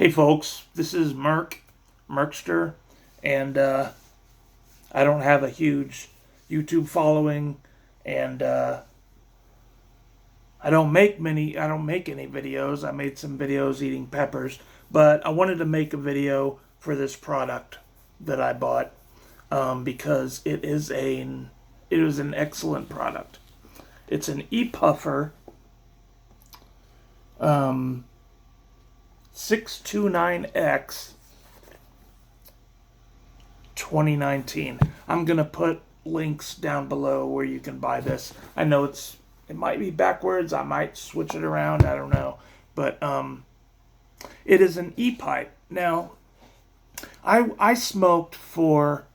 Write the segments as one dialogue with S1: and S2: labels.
S1: Hey folks, this is Merkster, and I don't have a huge YouTube following, and I don't make any videos. I made some videos eating peppers, but I wanted to make a video for this product that I bought because it is an excellent product. It's an PUFFER 629X 2019. I'm gonna put links down below where you can buy this. I know it might be backwards. I might switch it around. I don't know, but it is an e-pipe. Now, I smoked for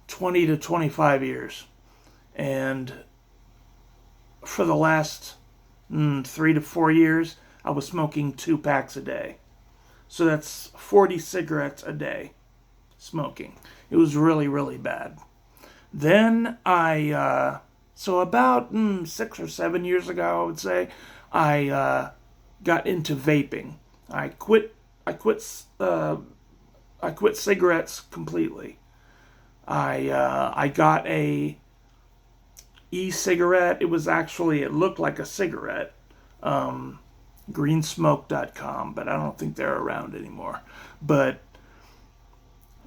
S1: 20 to 25 years, and for the last 3 to 4 years, I was smoking 2 packs a day. So that's 40 cigarettes a day smoking. It was really, really bad. Then so about 6 or 7 years ago, I would say, I got into vaping. I quit cigarettes completely. I got a e-cigarette. It looked like a cigarette. Greensmoke.com, but I don't think they're around anymore. But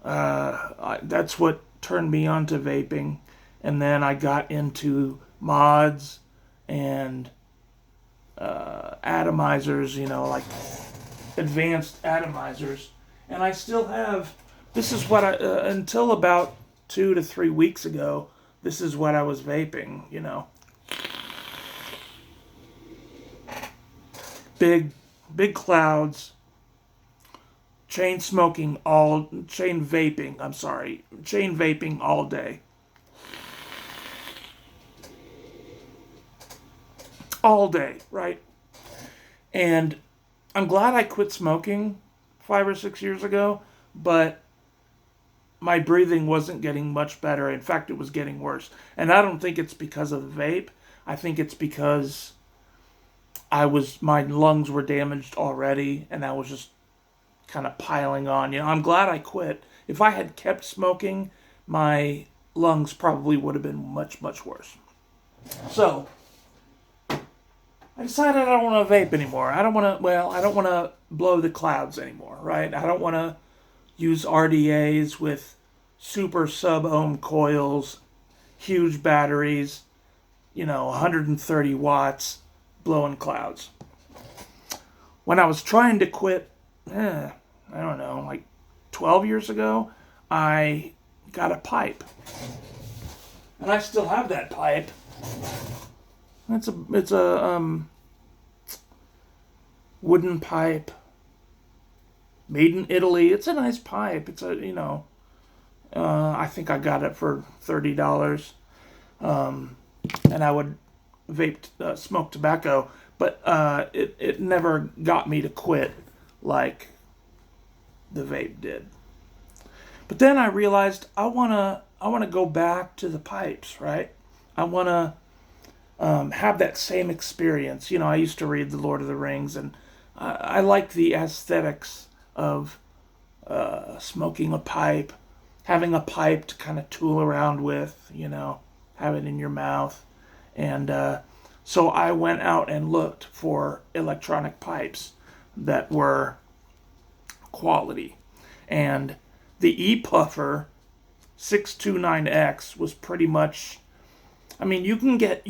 S1: that's what turned me on to vaping. And then I got into mods and atomizers, like advanced atomizers. And I still have, this is what until about 2 to 3 weeks ago, this is what I was vaping, Big clouds, chain vaping all day. All day, right? And I'm glad I quit smoking 5 or 6 years ago, but my breathing wasn't getting much better. In fact, it was getting worse. And I don't think it's because of the vape. I think it's because my lungs were damaged already, and I was just kind of piling on. I'm glad I quit. If I had kept smoking, my lungs probably would have been much, much worse. So I decided I don't want to vape anymore. I don't want to blow the clouds anymore, right? I don't want to use RDAs with super sub-ohm coils, huge batteries, 130 watts, blowing clouds. When I was trying to quit, I don't know, like 12 years ago, I got a pipe. And I still have that pipe. It's a wooden pipe, made in Italy. It's a nice pipe. It's I think I got it for $30. And I would smoke tobacco, but it never got me to quit like the vape did. But then I realized I wanna go back to the pipes, right? I wanna have that same experience. I used to read The Lord of the Rings, and I like the aesthetics of smoking a pipe, having a pipe to kind of tool around with, have it in your mouth. And so I went out and looked for electronic pipes that were quality. And the PUFFER 629X was pretty much, you can get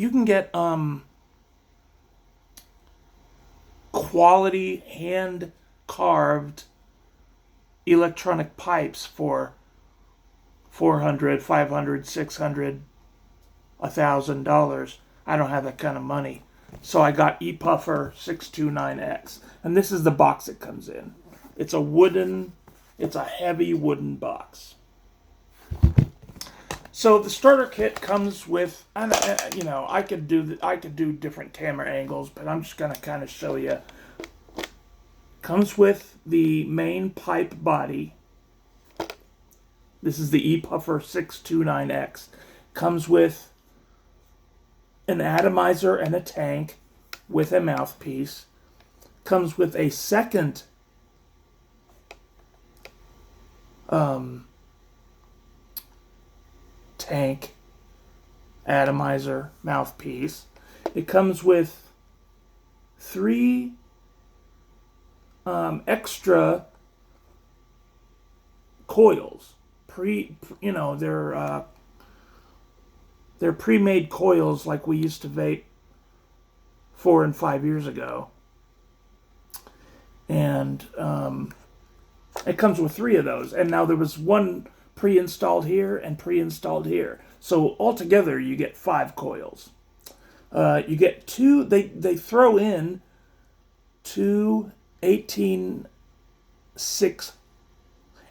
S1: quality hand carved electronic pipes for $400, $500, $600, $1,000. I don't have that kind of money. So I got PUFFER 629X. And this is the box it comes in. It's a heavy wooden box. So the starter kit comes with, I could do different camera angles, but I'm just going to kind of show you. Comes with the main pipe body. This is the PUFFER 629X. Comes with an atomizer and a tank with a mouthpiece. Comes with a second tank, atomizer, mouthpiece. It comes with 3 extra coils. They're pre-made coils like we used to vape 4 and 5 years ago, and it comes with 3 of those. And now there was one pre-installed here and pre-installed here, so altogether you get 5 coils. You get 2. They throw in 2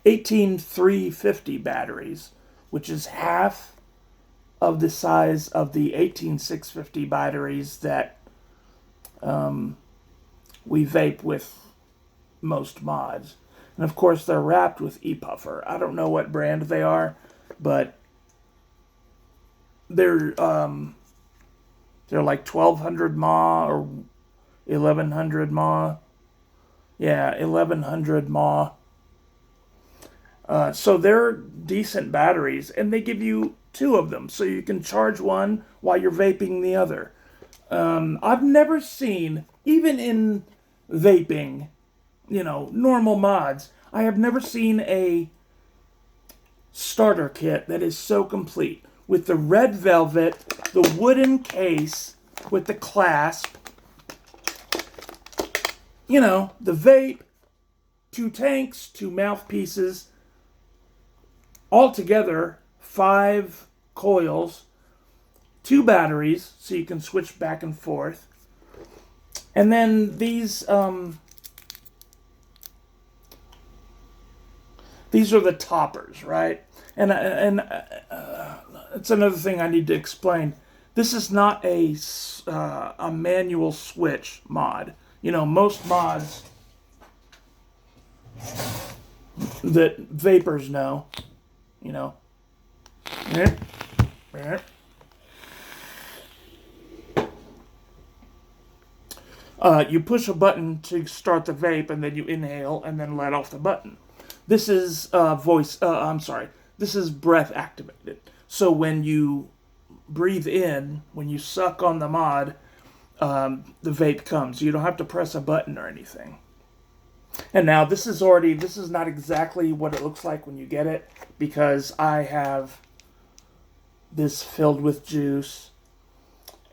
S1: 18350 batteries, which is half of the size of the 18650 batteries that we vape with most mods. And of course, they're wrapped with PUFFER. I don't know what brand they are, but they're like 1200 mAh or 1100 mAh. Yeah, 1100 mAh. So they're decent batteries, and they give you 2 of them, so you can charge one while you're vaping the other. I've never seen, even in vaping, normal mods, I have never seen a starter kit that is so complete. With the red velvet, the wooden case with the clasp, the vape, 2 tanks, 2 mouthpieces, altogether 5 coils, 2 batteries, so you can switch back and forth. And then these are the toppers, right? And it's another thing I need to explain. This is not a manual switch mod. Most mods that vapors know, you push a button to start the vape, and then you inhale and then let off the button. This is This is breath activated. So when you breathe in, when you suck on the mod, the vape comes. You don't have to press a button or anything. And now this is not exactly what it looks like when you get it, because I have this filled with juice,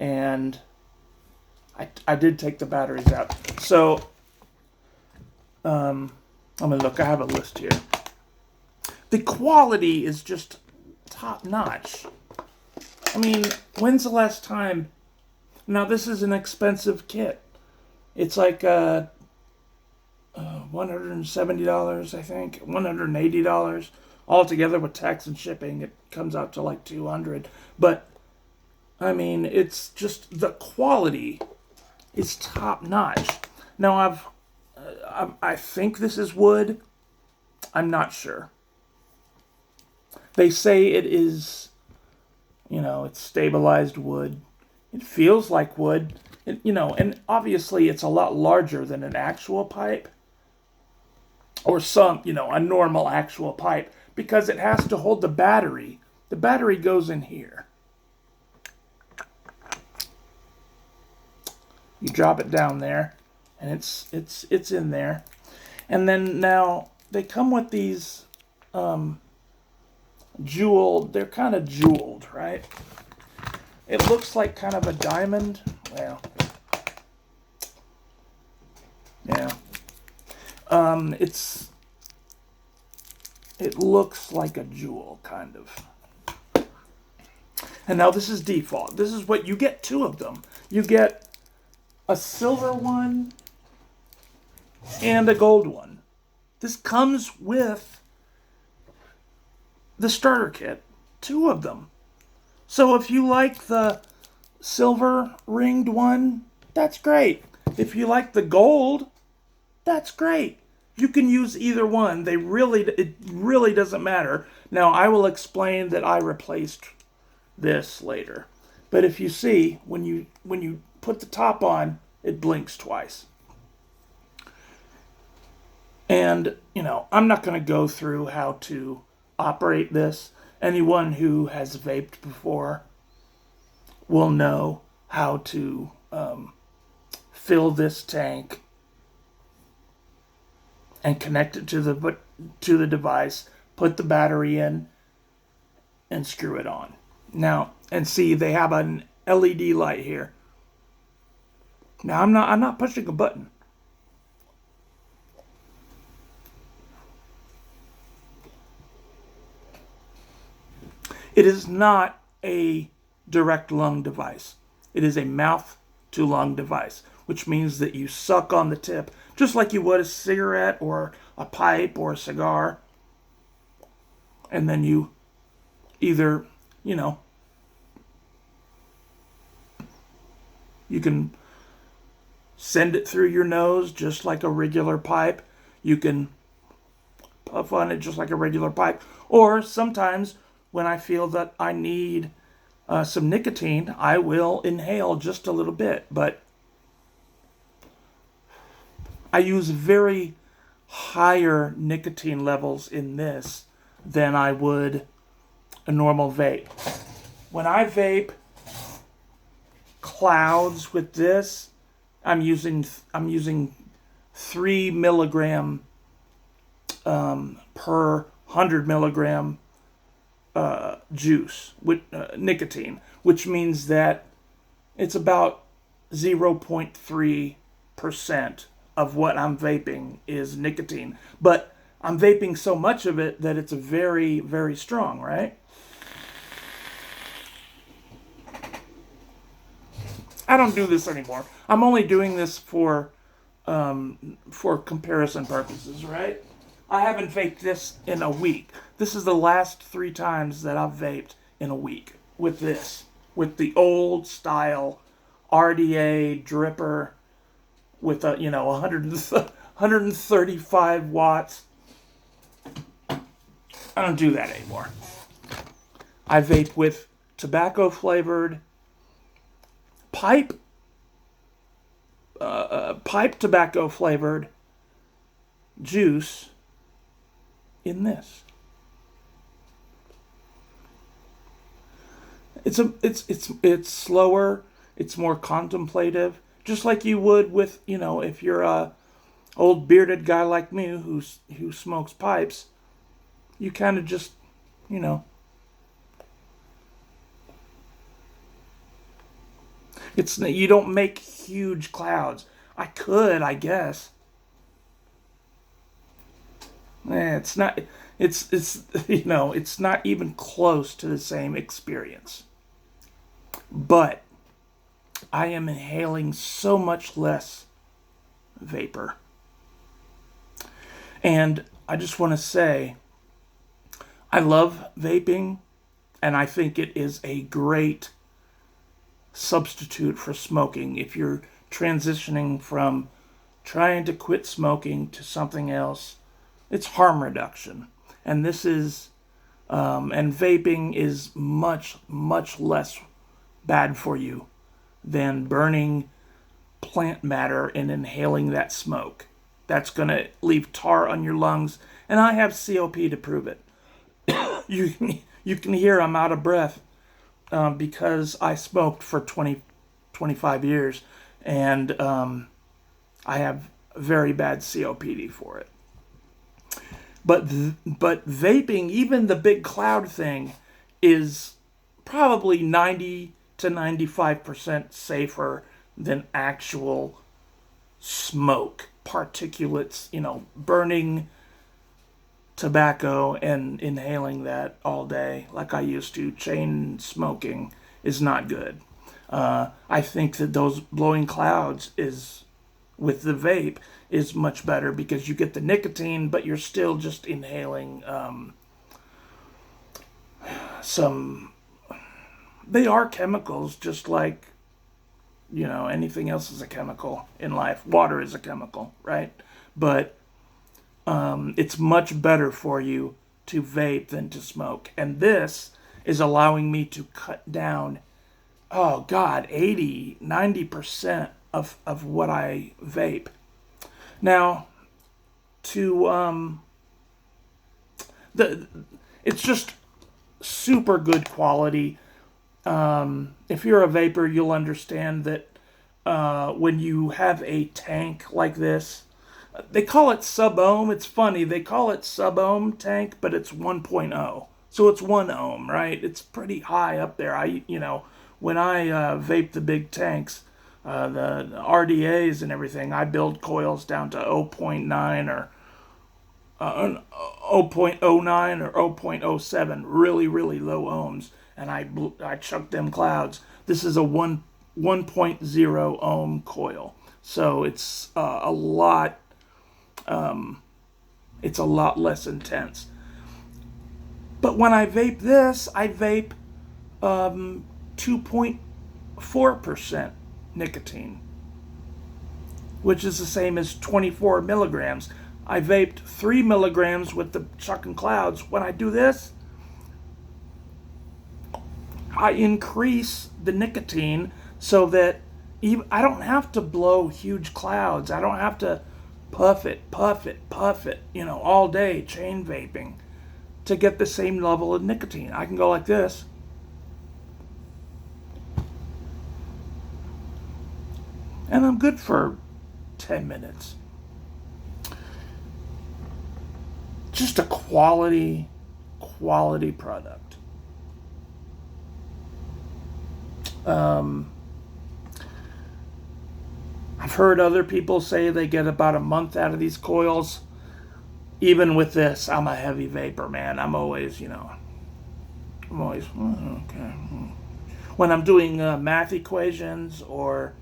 S1: and I did take the batteries out. So, I'm going to look. I have a list here. The quality is just top notch. I mean, when's the last time? Now, this is an expensive kit. It's like $170, I think, $180 altogether with tax and shipping. It comes out to like $200. But I mean, it's just the quality is top notch. Now, I think this is wood. I'm not sure. They say it is, it's stabilized wood. It feels like wood. And obviously it's a lot larger than an actual pipe, or a normal actual pipe, because it has to hold the battery. The battery goes in here. You drop it down there, and it's in there. And then now they come with these jeweled. They're kind of jeweled, right? It looks like kind of a diamond. Well, yeah. It looks like a jewel, kind of. And now this is default. This is what you get. 2 of them. You get a silver one and a gold one. This comes with the starter kit. 2 of them. So if you like the silver ringed one, that's great. If you like the gold, that's great. You can use either one. It really doesn't matter. Now, I will explain that I replaced this later. But if you see, when you put the top on, it blinks twice. And, I'm not going to go through how to operate this. Anyone who has vaped before will know how to fill this tank and connect it to the device, put the battery in, and screw it on. Now, and see, they have an LED light here. Now, I'm not pushing a button. It is not a direct lung device. It is a mouth to lung device, which means that you suck on the tip, just like you would a cigarette or a pipe or a cigar. And then you either, you can send it through your nose just like a regular pipe. You can puff on it just like a regular pipe. Or sometimes when I feel that I need some nicotine, I will inhale just a little bit. But I use very higher nicotine levels in this than I would a normal vape. When I vape clouds with this, I'm using 3 milligram per 100 milligram juice with nicotine, which means that it's about 0.3% of what I'm vaping is nicotine. But I'm vaping so much of it that it's very, very strong, right? I don't do this anymore. I'm only doing this for comparison purposes, right? I haven't vaped this in a week. This is the last 3 times that I've vaped in a week with this, with the old style RDA dripper with a 135 watts. I don't do that anymore. I vape with tobacco flavored pipe tobacco flavored juice in this. It's slower, it's more contemplative, just like you would with, if you're a old bearded guy like me who smokes pipes, you kind of just, you don't make huge clouds. I could, I guess. It's not. It's not even close to the same experience. But I am inhaling so much less vapor. And I just want to say, I love vaping, and I think it is a great substitute for smoking if you're transitioning from trying to quit smoking to something else. It's harm reduction, and this is and vaping is much, much less bad for you than burning plant matter and inhaling that smoke. That's going to leave tar on your lungs, and I have COP to prove it. You can hear I'm out of breath because I smoked for 25 years, and I have very bad COPD for it. But vaping, even the big cloud thing, is probably 90 to 95% safer than actual smoke, particulates, burning tobacco and inhaling that all day like I used to. Chain smoking is not good. I think that those blowing clouds with the vape is much better because you get the nicotine, but you're still just inhaling they are chemicals, just like, anything else is a chemical in life. Water is a chemical, right? But it's much better for you to vape than to smoke. And this is allowing me to cut down, 80, 90% of what I vape. Now, to it's just super good quality. If you're a vapor, you'll understand that when you have a tank like this, they call it sub-ohm. It's funny, they call it sub-ohm tank, but it's 1.0. So it's 1 ohm, right? It's pretty high up there. When I vape the big tanks, the RDAs and everything, I build coils down to 0.9 or 0.09 or 0.07, really, really low ohms, and I chuck them clouds. This is a 1.0 ohm coil, so it's a lot less intense. But when I vape this, I vape 2.4% nicotine, which is the same as 24 milligrams. I vaped 3 milligrams with the chuck and clouds. When I do this, I increase the nicotine so that I don't have to blow huge clouds. I don't have to puff it, all day, chain vaping, to get the same level of nicotine. I can go like this. And I'm good for 10 minutes. Just a quality product. I've heard other people say they get about a month out of these coils. Even with this, I'm a heavy vapor, man. I'm always, okay. When I'm doing math equations or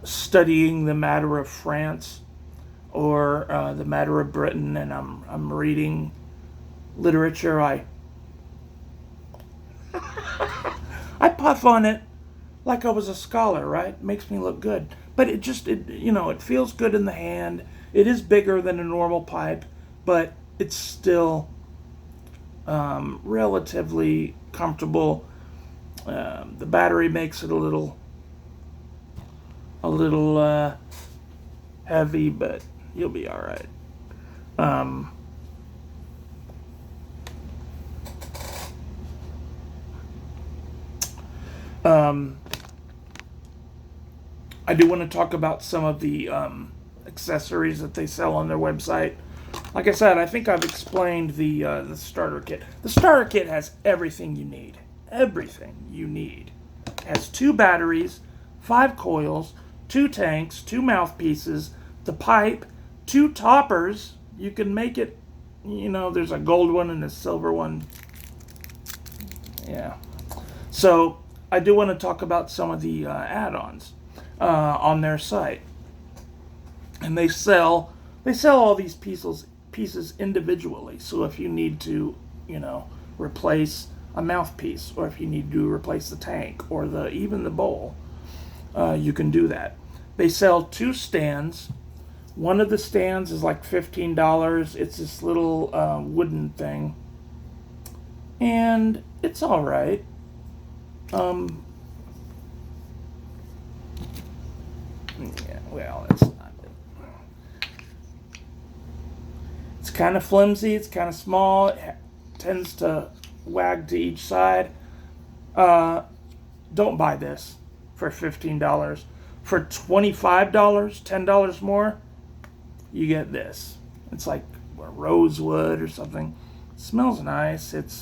S1: studying the matter of France or the matter of Britain, and I'm reading literature, I puff on it like I was a scholar, right? It makes me look good. But it feels good in the hand. It is bigger than a normal pipe, but it's still relatively comfortable. The battery makes it a little heavy, but you'll be all right. I do want to talk about some of the accessories that they sell on their website. Like I said, I think I've explained the starter kit. The starter kit has everything you need. Everything you need. It has 2 batteries, 5 coils, 2 tanks, 2 mouthpieces, the pipe, 2 toppers. You can make it, there's a gold one and a silver one. Yeah. So I do want to talk about some of the add-ons on their site. And they sell all these pieces individually. So if you need to, replace a mouthpiece, or if you need to replace the tank or even the bowl, you can do that. They sell 2 stands. One of the stands is like $15. It's this little wooden thing, and it's all right. Yeah, well, it's not. It's kind of flimsy. It's kind of small. It tends to wag to each side. Don't buy this for $15. For $25, $10 more, you get this. It's like rosewood or something. It smells nice. It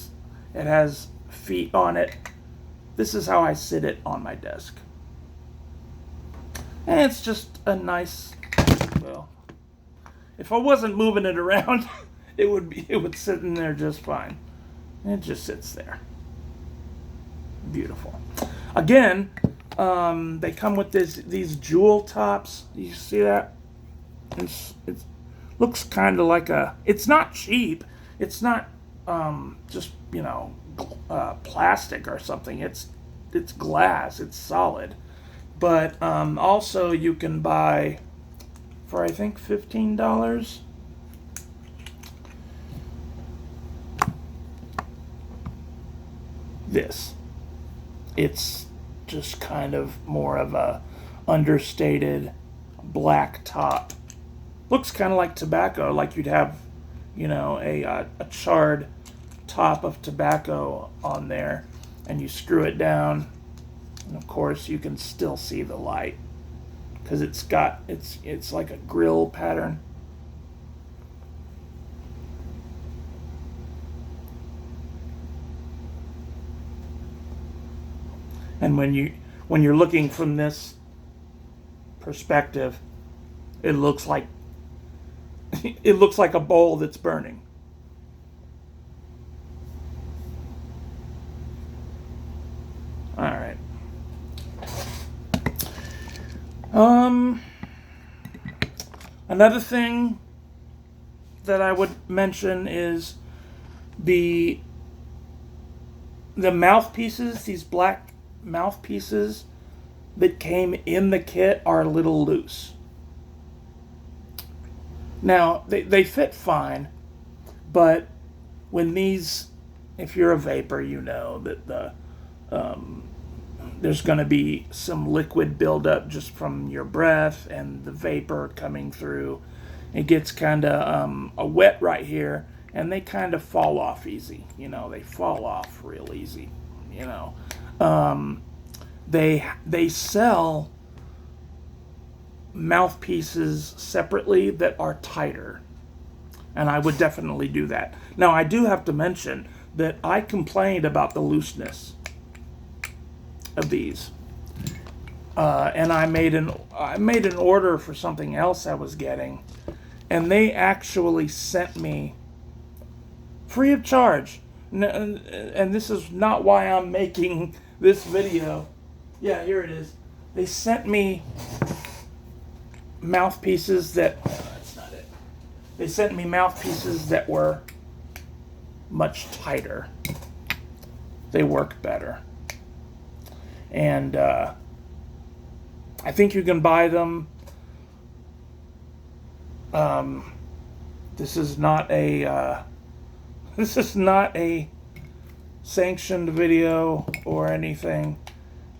S1: has feet on it. This is how I sit it on my desk. And it's just a nice, well, if I wasn't moving it around, it would sit in there just fine. And it just sits there. Beautiful. Again, they come with these jewel tops. You see that? It looks kind of like it's not cheap. It's not just plastic or something. It's glass. It's solid. But also you can buy for I think $15. This. It's just kind of more of a understated black top looks kind of like tobacco, like you'd have, a charred top of tobacco on there, and you screw it down, and of course you can still see the light because it's like a grill pattern. And when you're looking from this perspective, it looks like a bowl that's burning. All right. Another thing that I would mention is the mouthpieces, these black mouthpieces that came in the kit are a little loose. Now, they fit fine, but when if you're a vapor, you know that there's going to be some liquid buildup just from your breath and the vapor coming through. It gets kind of wet right here, and they kind of fall off easy. They fall off real easy. They sell mouthpieces separately that are tighter, and I would definitely do that. Now, I do have to mention that I complained about the looseness of these, and I made an order for something else I was getting, and they actually sent me free of charge. And this is not why I'm making this video. Yeah, here it is. They sent me mouthpieces that's not it. They sent me mouthpieces that were much tighter. They work better. And I think you can buy them. This is not a sanctioned video or anything.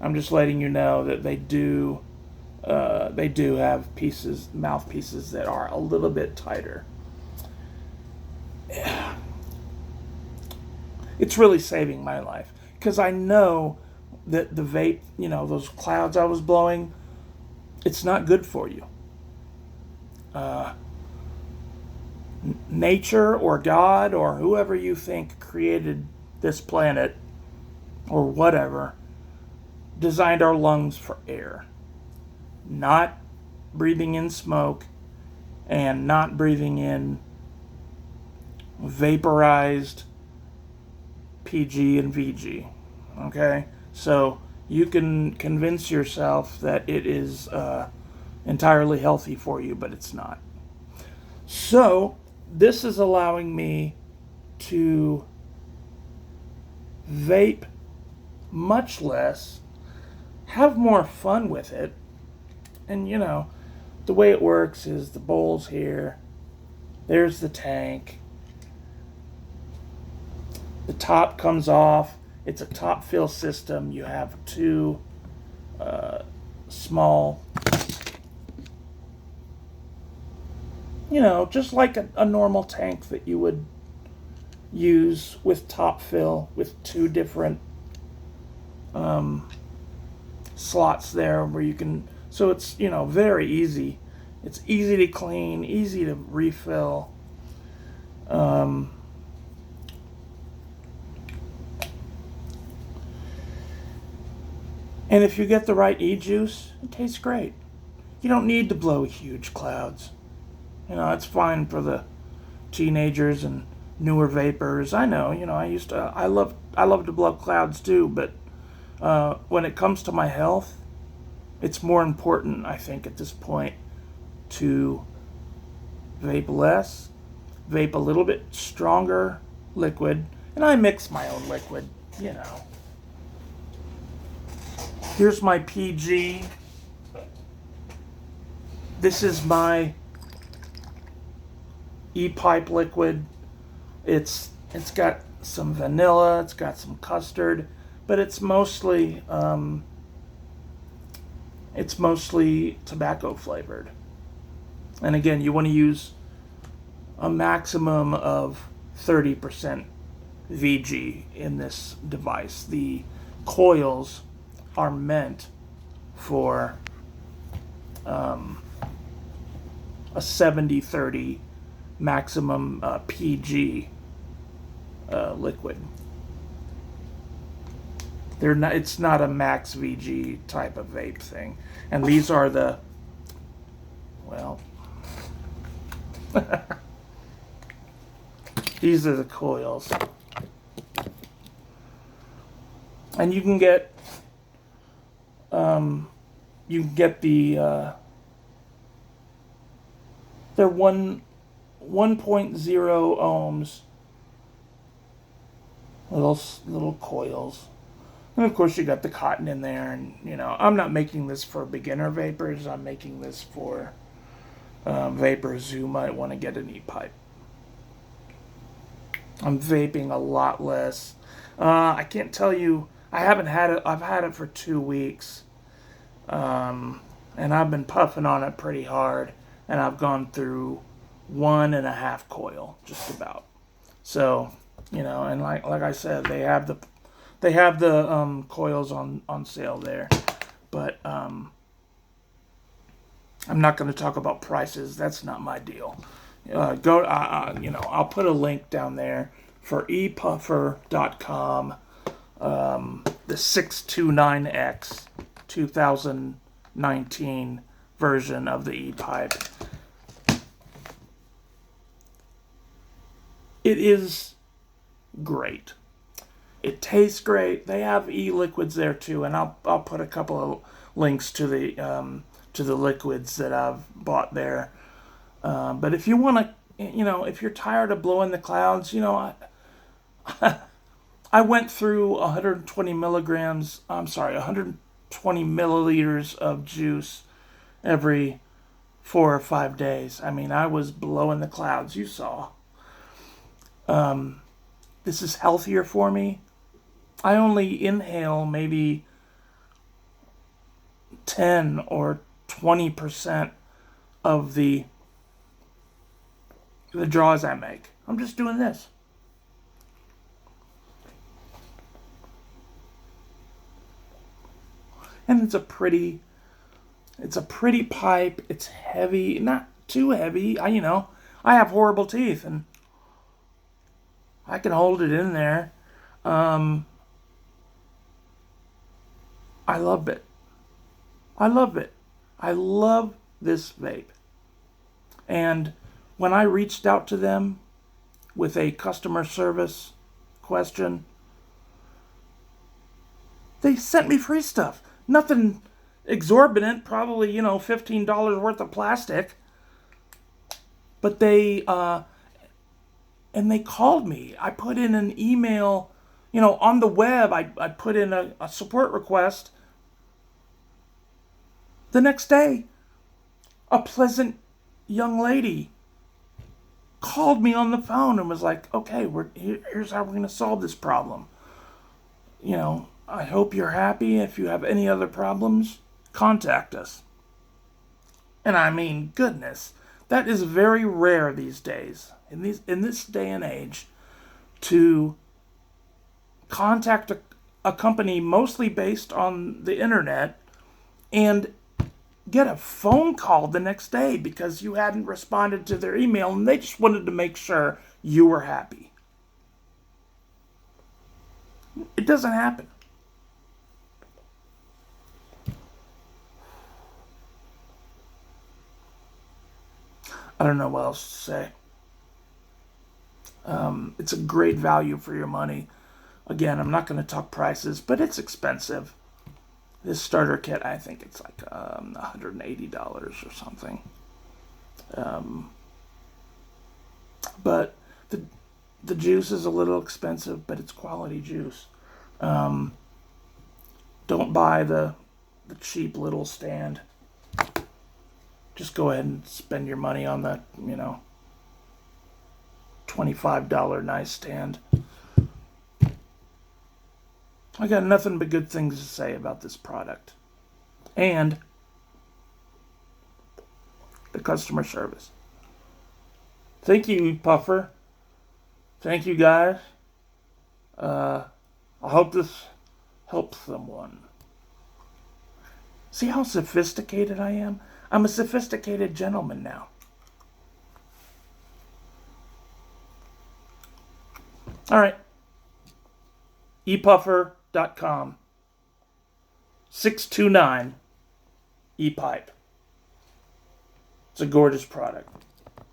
S1: I'm just letting you know that they do have mouthpieces that are a little bit tighter. Yeah. It's really saving my life because I know that the vape, those clouds I was blowing, it's not good for you. Nature or God or whoever you think created this planet or whatever designed our lungs for air, not breathing in smoke and not breathing in vaporized PG and VG. Okay? So you can convince yourself that it is entirely healthy for you, but it's not. So this is allowing me to vape much less, have more fun with it. And the way it works is the bowl's here, there's the tank, the top comes off, it's a top fill system. You have two small, just like a normal tank that you would use with top fill with two different slots there where you can, so it's, very easy. It's easy to clean, easy to refill. And if you get the right e-juice, it tastes great. You don't need to blow huge clouds. It's fine for the teenagers and newer vapors. I know, I love to blow clouds too, but when it comes to my health, it's more important, I think, at this point to vape less, vape a little bit stronger liquid, and I mix my own liquid, Here's my PG. This is my e-pipe liquid. It's got some vanilla, it's got some custard, but it's mostly tobacco flavored. And again, you want to use a maximum of 30% VG in this device. The coils are meant for a 70-30 maximum PG liquid. They're not. It's not a max VG type of vape thing. And these are the, well, these are the coils. And you can get the they're 1.0 ohms little coils. And of course you got the cotton in there, and I'm not making this for beginner vapors. I'm making this for vapors who might want to get an e-pipe. I'm vaping a lot less. I can't tell you. I haven't had it. I've had it for 2 weeks, and I've been puffing on it pretty hard. And I've gone through 1.5 coil, just about. So, and like I said, they have the coils on sale there. But I'm not going to talk about prices. That's not my deal. I'll put a link down there for epuffer.com, the 629X 2019 version of the e-pipe. It is great. It tastes great. They have e-liquids there too, and I'll put a couple of links to the liquids that I've bought there. But if you want to, if you're tired of blowing the clouds, I went through 120 milliliters of juice every 4 or 5 days. I mean, I was blowing the clouds, you saw. This is healthier for me. I only inhale maybe 10 or 20% of the draws I make. I'm just doing this. And it's a pretty pipe. It's heavy, not too heavy. I have horrible teeth, and I can hold it in there. I love it. I love it. I love this vape. And when I reached out to them with a customer service question, they sent me free stuff. Nothing exorbitant, probably, $15 worth of plastic. But they called me. I put in an email, on the web. I put in a support request. The next day, a pleasant young lady called me on the phone and was like, okay, here's how we're going to solve this problem. I hope you're happy. If you have any other problems, contact us. And I mean, goodness, that is very rare these days, in this day and age, to contact a company mostly based on the internet and get a phone call the next day because you hadn't responded to their email and they just wanted to make sure you were happy. It doesn't happen. I don't know what else to say. It's a great value for your money. Again, I'm not going to talk prices, but it's expensive. This starter kit, I think it's like $180 or something. But the juice is a little expensive, but it's quality juice. Don't buy the cheap little stand. Just go ahead and spend your money on the, $25 nightstand. I got nothing but good things to say about this product. And the customer service. Thank you, Puffer. Thank you, guys. I hope this helps someone. See how sophisticated I am? I'm a sophisticated gentleman now. All right. epuffer.com. 629 ePipe. It's a gorgeous product.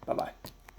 S1: Bye-bye.